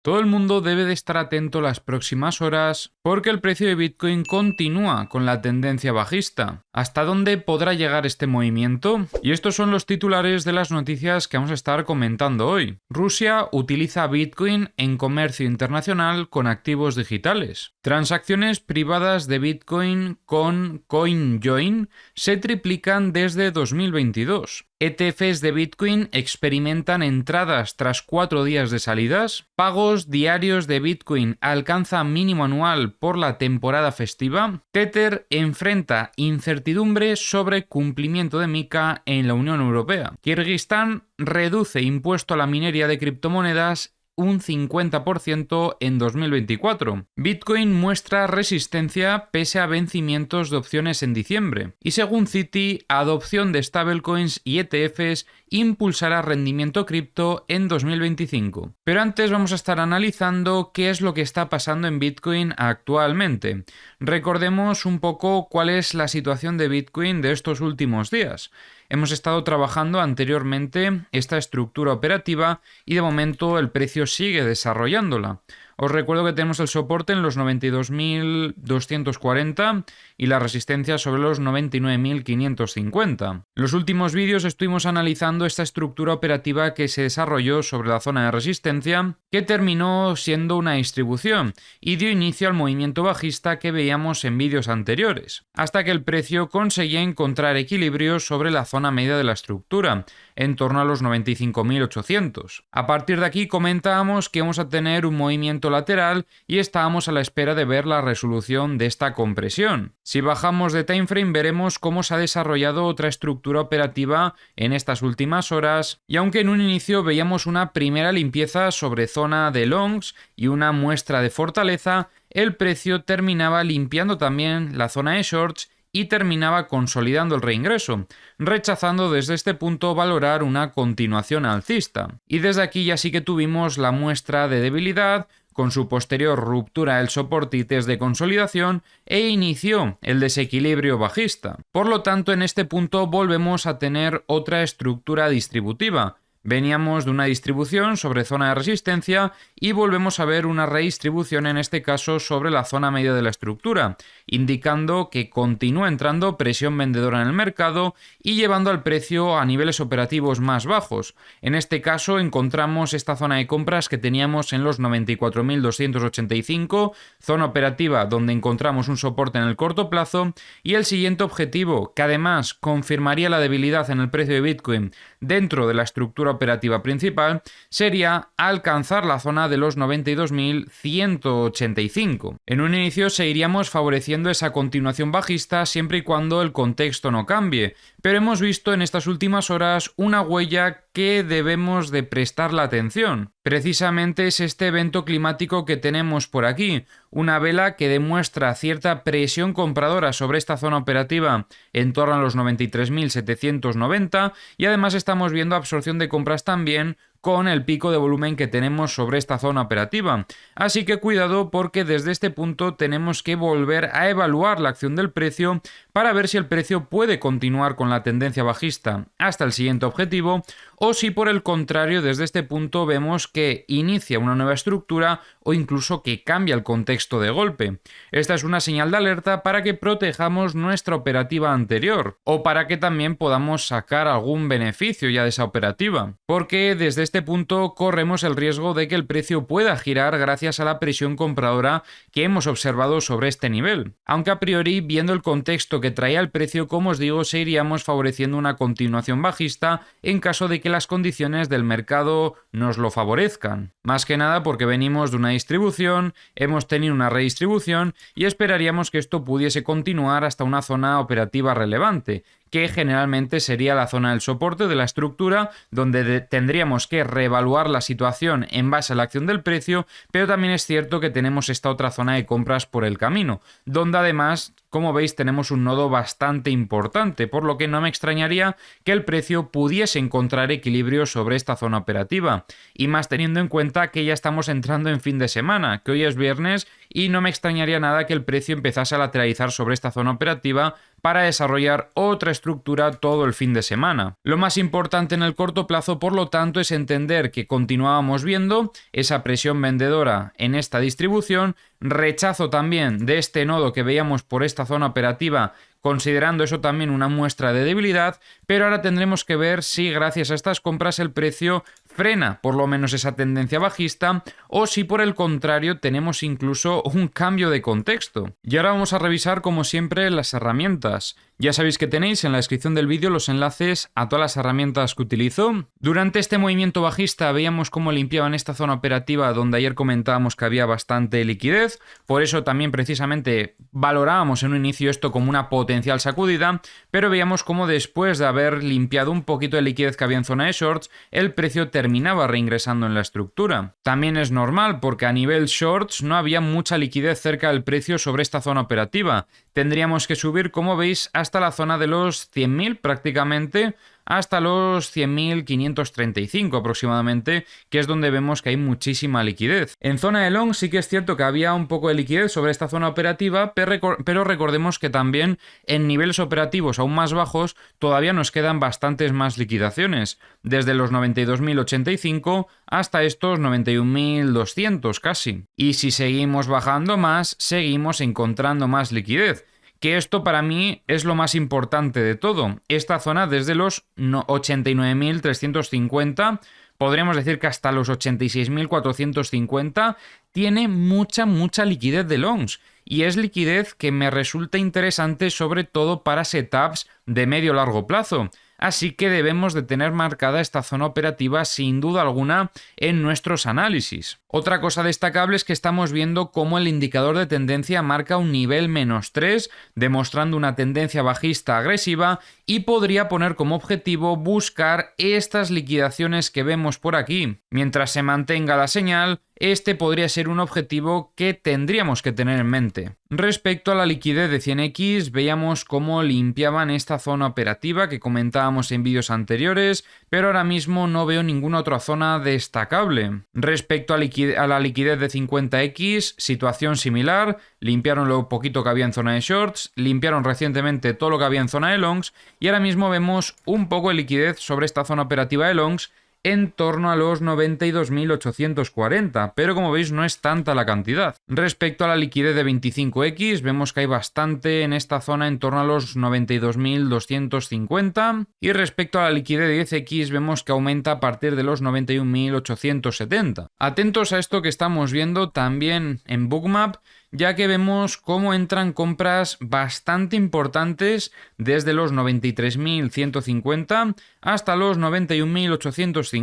Todo el mundo debe de estar atento las próximas horas porque el precio de Bitcoin continúa con la tendencia bajista. ¿Hasta dónde podrá llegar este movimiento? Y estos son los titulares de las noticias que vamos a estar comentando hoy. Rusia utiliza Bitcoin en comercio internacional con activos digitales. Transacciones privadas de Bitcoin con CoinJoin se triplican desde 2022. ETFs de Bitcoin experimentan entradas tras 4 días de salidas. Pagos diarios de Bitcoin alcanzan mínimo anual por la temporada festiva. Tether enfrenta incertidumbre sobre cumplimiento de MiCA en la Unión Europea. Kirguistán reduce impuesto a la minería de criptomonedas un 50% en 2024. Bitcoin muestra resistencia pese a vencimientos de opciones en diciembre. Y según Citi, adopción de stablecoins y ETFs impulsará rendimiento cripto en 2025. Pero antes vamos a estar analizando qué es lo que está pasando en Bitcoin actualmente. Recordemos un poco cuál es la situación de Bitcoin de estos últimos días. Hemos estado trabajando anteriormente esta estructura operativa y de momento el precio sigue desarrollándola. Os recuerdo que tenemos el soporte en los 92.240 y la resistencia sobre los 99.550. En los últimos vídeos estuvimos analizando esta estructura operativa que se desarrolló sobre la zona de resistencia, que terminó siendo una distribución y dio inicio al movimiento bajista que veíamos en vídeos anteriores, hasta que el precio conseguía encontrar equilibrio sobre la zona media de la estructura, en torno a los 95.800. A partir de aquí comentábamos que vamos a tener un movimiento lateral y estábamos a la espera de ver la resolución de esta compresión. Si bajamos de timeframe veremos cómo se ha desarrollado otra estructura operativa en estas últimas horas, y aunque en un inicio veíamos una primera limpieza sobre zona de longs y una muestra de fortaleza, el precio terminaba limpiando también la zona de shorts y terminaba consolidando el reingreso, rechazando desde este punto valorar una continuación alcista. Y desde aquí ya sí que tuvimos la muestra de debilidad, con su posterior ruptura del soporte y test de consolidación, e inició el desequilibrio bajista. Por lo tanto, en este punto volvemos a tener otra estructura distributiva. Veníamos de una distribución sobre zona de resistencia y volvemos a ver una redistribución en este caso sobre la zona media de la estructura, indicando que continúa entrando presión vendedora en el mercado y llevando al precio a niveles operativos más bajos. En este caso encontramos esta zona de compras que teníamos en los 94.285, zona operativa donde encontramos un soporte en el corto plazo, y el siguiente objetivo, que además confirmaría la debilidad en el precio de Bitcoin dentro de la estructura operativa principal, sería alcanzar la zona de los 92.185. En un inicio seguiríamos favoreciendo esa continuación bajista siempre y cuando el contexto no cambie, pero hemos visto en estas últimas horas una huella que debemos de prestarle atención. Precisamente es este evento climático que tenemos por aquí, una vela que demuestra cierta presión compradora sobre esta zona operativa en torno a los 93.790, y además estamos viendo absorción de compras también con el pico de volumen que tenemos sobre esta zona operativa. Así que cuidado, porque desde este punto tenemos que volver a evaluar la acción del precio para ver si el precio puede continuar con la tendencia bajista hasta el siguiente objetivo, o si por el contrario desde este punto vemos que inicia una nueva estructura o incluso que cambia el contexto de golpe. Esta es una señal de alerta para que protejamos nuestra operativa anterior, o para que también podamos sacar algún beneficio ya de esa operativa, porque desde este punto corremos el riesgo de que el precio pueda girar gracias a la presión compradora que hemos observado sobre este nivel. Aunque a priori, viendo el contexto que traía el precio, como os digo, seguiríamos favoreciendo una continuación bajista en caso de que las condiciones del mercado nos lo favorezcan. Más que nada porque venimos de una distribución, hemos tenido una redistribución y esperaríamos que esto pudiese continuar hasta una zona operativa relevante, que generalmente sería la zona del soporte de la estructura, donde tendríamos que reevaluar la situación en base a la acción del precio, pero también es cierto que tenemos esta otra zona de compras por el camino, donde además, como veis, tenemos un nodo bastante importante, por lo que no me extrañaría que el precio pudiese encontrar equilibrio sobre esta zona operativa, y más teniendo en cuenta que ya estamos entrando en fin de semana, que hoy es viernes, y no me extrañaría nada que el precio empezase a lateralizar sobre esta zona operativa para desarrollar otra estructura todo el fin de semana. Lo más importante en el corto plazo, por lo tanto, es entender que continuábamos viendo esa presión vendedora en esta distribución, rechazo también de este nodo que veíamos por esta zona operativa, considerando eso también una muestra de debilidad, pero ahora tendremos que ver si gracias a estas compras el precio frena por lo menos esa tendencia bajista o si por el contrario tenemos incluso un cambio de contexto. Y ahora vamos a revisar como siempre las herramientas. Ya sabéis que tenéis en la descripción del vídeo los enlaces a todas las herramientas que utilizo. Durante este movimiento bajista veíamos cómo limpiaban esta zona operativa donde ayer comentábamos que había bastante liquidez, por eso también precisamente valorábamos en un inicio esto como una potencial sacudida, pero veíamos cómo después de haber limpiado un poquito de liquidez que había en zona de shorts, el precio terminaba reingresando en la estructura. También es normal porque a nivel shorts no había mucha liquidez cerca del precio sobre esta zona operativa. Tendríamos que subir, como veis, hasta la zona de los 100.000 prácticamente, hasta los 100.535 aproximadamente, que es donde vemos que hay muchísima liquidez. En zona de long sí que es cierto que había un poco de liquidez sobre esta zona operativa, pero recordemos que también en niveles operativos aún más bajos todavía nos quedan bastantes más liquidaciones, desde los 92.085 hasta estos 91.200 casi. Y si seguimos bajando más, seguimos encontrando más liquidez. Que esto para mí es lo más importante de todo. Esta zona desde los 89.350, podríamos decir que hasta los 86.450, tiene mucha liquidez de longs. Y es liquidez que me resulta interesante sobre todo para setups de medio-largo plazo. Así que debemos de tener marcada esta zona operativa sin duda alguna en nuestros análisis. Otra cosa destacable es que estamos viendo cómo el indicador de tendencia marca un nivel -3, demostrando una tendencia bajista agresiva y podría poner como objetivo buscar estas liquidaciones que vemos por aquí. Mientras se mantenga la señal, este podría ser un objetivo que tendríamos que tener en mente. Respecto a la liquidez de 100x, veíamos cómo limpiaban esta zona operativa que comentábamos en vídeos anteriores, pero ahora mismo no veo ninguna otra zona destacable. Respecto a la liquidez de 50x, situación similar, limpiaron lo poquito que había en zona de shorts, limpiaron recientemente todo lo que había en zona de longs y ahora mismo vemos un poco de liquidez sobre esta zona operativa de longs en torno a los 92.840, pero como veis no es tanta la cantidad. Respecto a la liquidez de 25x, vemos que hay bastante en esta zona en torno a los 92.250 y respecto a la liquidez de 10x vemos que aumenta a partir de los 91.870. Atentos a esto que estamos viendo también en Bookmap, ya que vemos cómo entran compras bastante importantes desde los 93.150 hasta los 91.850.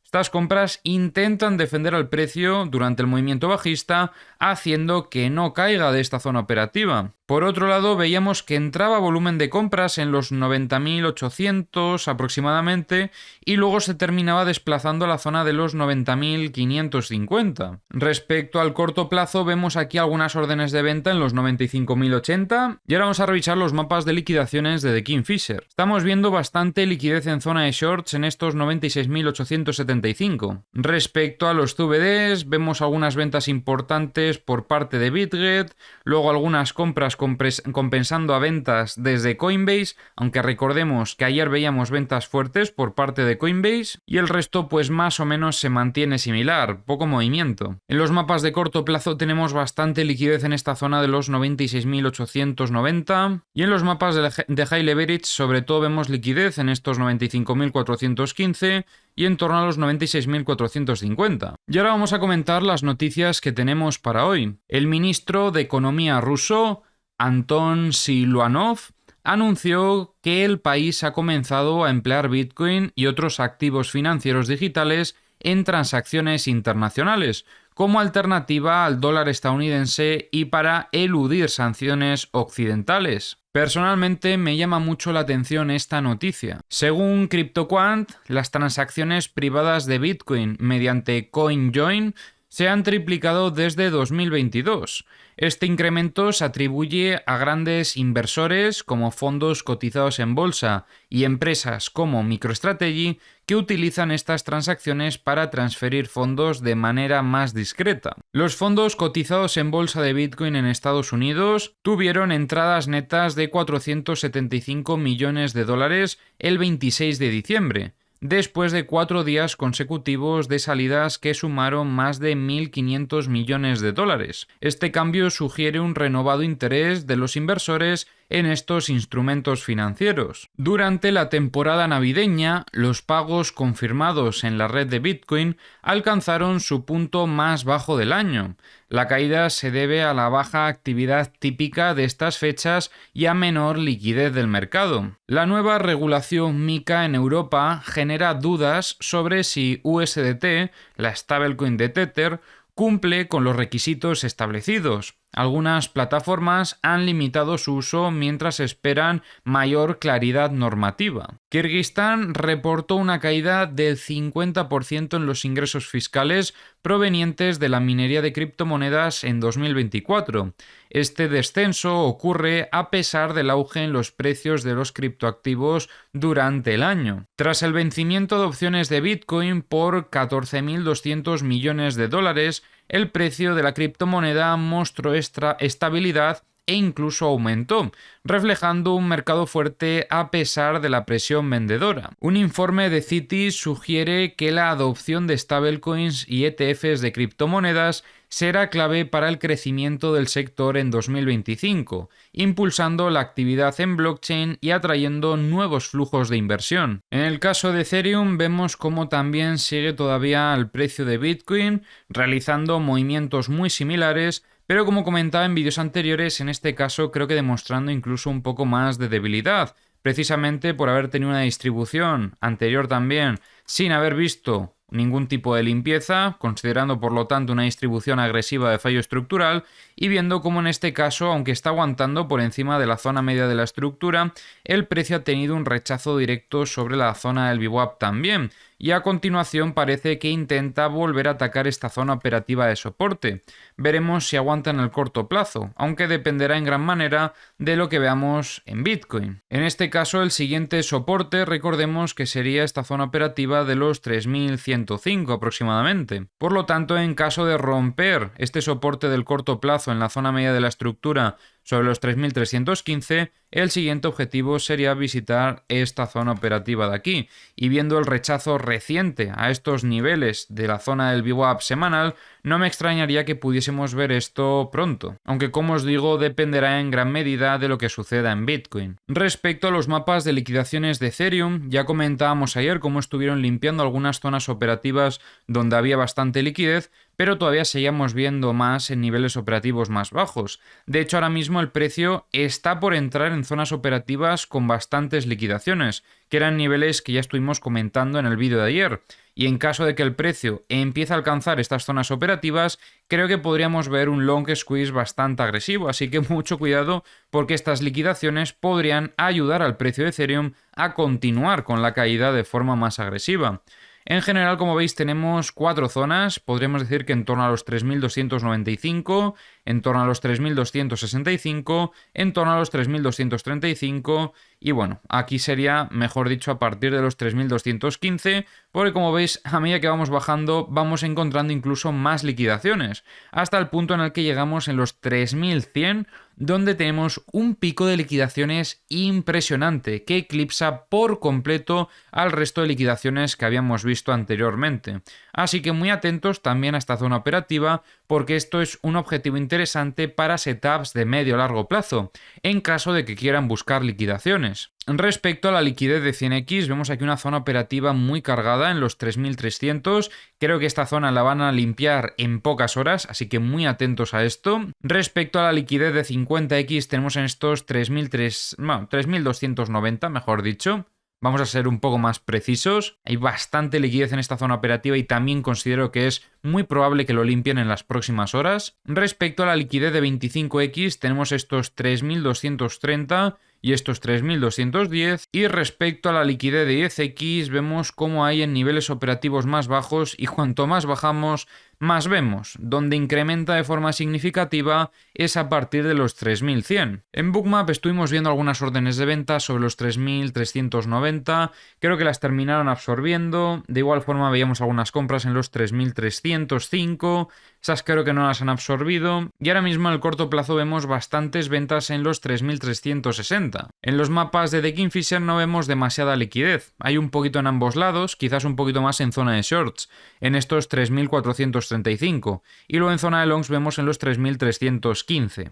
Estas compras intentan defender al precio durante el movimiento bajista, haciendo que no caiga de esta zona operativa. Por otro lado, veíamos que entraba volumen de compras en los 90.800 aproximadamente y luego se terminaba desplazando a la zona de los 90.550. Respecto al corto plazo, vemos aquí algunas órdenes de venta en los 95.080 y ahora vamos a revisar los mapas de liquidaciones de The Kingfisher. Estamos viendo bastante liquidez en zona de shorts en estos 96.875. Respecto a los CVDs, vemos algunas ventas importantes por parte de BitGet, luego algunas compras compensando a ventas desde Coinbase, aunque recordemos que ayer veíamos ventas fuertes por parte de Coinbase y el resto pues más o menos se mantiene similar, poco movimiento. En los mapas de corto plazo tenemos bastante liquidez en esta zona de los 96.890 y en los mapas de High Leverage sobre todo vemos liquidez en estos 95.415 y en torno a los 96.450. Y ahora vamos a comentar las noticias que tenemos para hoy. El ministro de Economía ruso, Anton Siluanov, anunció que el país ha comenzado a emplear Bitcoin y otros activos financieros digitales en transacciones internacionales, como alternativa al dólar estadounidense y para eludir sanciones occidentales. Personalmente me llama mucho la atención esta noticia. Según CryptoQuant, las transacciones privadas de Bitcoin mediante CoinJoin se han triplicado desde 2022. Este incremento se atribuye a grandes inversores como fondos cotizados en bolsa y empresas como MicroStrategy que utilizan estas transacciones para transferir fondos de manera más discreta. Los fondos cotizados en bolsa de Bitcoin en Estados Unidos tuvieron entradas netas de 475 millones de dólares el 26 de diciembre, después de 4 días consecutivos de salidas que sumaron más de 1.500 millones de dólares. Este cambio sugiere un renovado interés de los inversores en estos instrumentos financieros. Durante la temporada navideña, los pagos confirmados en la red de Bitcoin alcanzaron su punto más bajo del año. La caída se debe a la baja actividad típica de estas fechas y a menor liquidez del mercado. La nueva regulación MiCA en Europa genera dudas sobre si USDT, la stablecoin de Tether, cumple con los requisitos establecidos. Algunas plataformas han limitado su uso mientras esperan mayor claridad normativa. Kirguistán reportó una caída del 50% en los ingresos fiscales provenientes de la minería de criptomonedas en 2024. Este descenso ocurre a pesar del auge en los precios de los criptoactivos durante el año. Tras el vencimiento de opciones de Bitcoin por 14.200 millones de dólares, el precio de la criptomoneda mostró estabilidad e incluso aumentó, reflejando un mercado fuerte a pesar de la presión vendedora. Un informe de Citi sugiere que la adopción de stablecoins y ETFs de criptomonedas será clave para el crecimiento del sector en 2025, impulsando la actividad en blockchain y atrayendo nuevos flujos de inversión. En el caso de Ethereum vemos cómo también sigue todavía al precio de Bitcoin, realizando movimientos muy similares, pero como comentaba en vídeos anteriores, en este caso creo que demostrando incluso un poco más de debilidad, precisamente por haber tenido una distribución anterior también sin haber visto ningún tipo de limpieza, considerando por lo tanto una distribución agresiva de fallo estructural y viendo cómo en este caso, aunque está aguantando por encima de la zona media de la estructura, el precio ha tenido un rechazo directo sobre la zona del VWAP también, y a continuación parece que intenta volver a atacar esta zona operativa de soporte. Veremos si aguanta en el corto plazo, aunque dependerá en gran manera de lo que veamos en Bitcoin. En este caso, el siguiente soporte, recordemos que sería esta zona operativa de los 3.105 aproximadamente. Por lo tanto, en caso de romper este soporte del corto plazo en la zona media de la estructura sobre los 3.315, el siguiente objetivo sería visitar esta zona operativa de aquí, y viendo el rechazo reciente a estos niveles de la zona del VWAP semanal, no me extrañaría que pudiésemos ver esto pronto, aunque como os digo dependerá en gran medida de lo que suceda en Bitcoin. Respecto a los mapas de liquidaciones de Ethereum, ya comentábamos ayer cómo estuvieron limpiando algunas zonas operativas donde había bastante liquidez, pero todavía seguíamos viendo más en niveles operativos más bajos. De hecho, ahora mismo el precio está por entrar en zonas operativas con bastantes liquidaciones, que eran niveles que ya estuvimos comentando en el vídeo de ayer. Y en caso de que el precio empiece a alcanzar estas zonas operativas, creo que podríamos ver un long squeeze bastante agresivo, así que mucho cuidado porque estas liquidaciones podrían ayudar al precio de Ethereum a continuar con la caída de forma más agresiva. En general, como veis, tenemos 4 zonas, podríamos decir que en torno a los 3.295, en torno a los 3.265, en torno a los 3.235 y bueno, aquí sería, mejor dicho, a partir de los 3.215, porque como veis, a medida que vamos bajando, vamos encontrando incluso más liquidaciones, hasta el punto en el que llegamos en los 3.100, donde tenemos un pico de liquidaciones impresionante que eclipsa por completo al resto de liquidaciones que habíamos visto anteriormente. Así que muy atentos también a esta zona operativa porque esto es un objetivo interesante para setups de medio a largo plazo, en caso de que quieran buscar liquidaciones. Respecto a la liquidez de 100x, vemos aquí una zona operativa muy cargada en los 3.300. Creo que esta zona la van a limpiar en pocas horas, así que muy atentos a esto. Respecto a la liquidez de 50x, tenemos en estos 3.290, mejor dicho. Vamos a ser un poco más precisos. Hay bastante liquidez en esta zona operativa y también considero que es muy probable que lo limpien en las próximas horas. Respecto a la liquidez de 25x, tenemos estos 3.230 y estos 3.210. Y respecto a la liquidez de 10x, vemos cómo hay en niveles operativos más bajos y cuanto más bajamos, Más vemos, donde incrementa de forma significativa es a partir de los 3100. En Bookmap estuvimos viendo algunas órdenes de venta sobre los 3390, creo que las terminaron absorbiendo, de igual forma veíamos algunas compras en los 3305, esas creo que no las han absorbido, y ahora mismo en el corto plazo vemos bastantes ventas en los 3360. En los mapas de The Kingfisher no vemos demasiada liquidez, hay un poquito en ambos lados, quizás un poquito más en zona de shorts, en estos 3435, y luego en zona de longs vemos en los 3315.